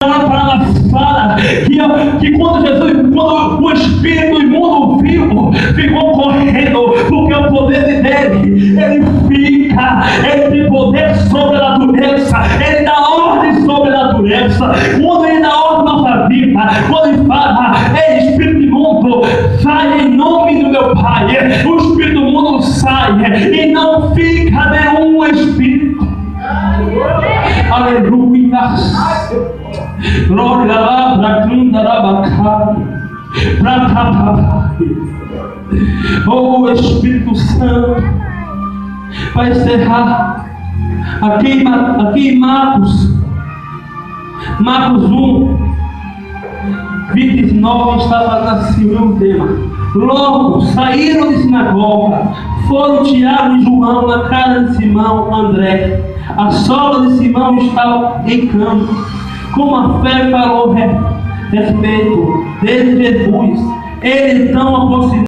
A palavra fala que quando o espírito imundo viu, ficou correndo, porque o poder dele, ele tem poder sobre a natureza, ele dá ordem sobre a natureza. Quando ele dá ordem na nossa vida, quando ele fala, espírito imundo, sai em nome do meu Pai, o espírito imundo sai e não fica nenhum espírito. Aleluia. Glória lá para Candarabacá, para Tapapai. Oh Espírito Santo, vai encerrar aqui em Marcos 1, 29, está falando assim o tema. Logo saíram de sinagoga, foram Tiago e João na casa de Simão André. A sogra de Simão estava em campo. Com a fé falou respeito de Jesus. Ele então aproximou.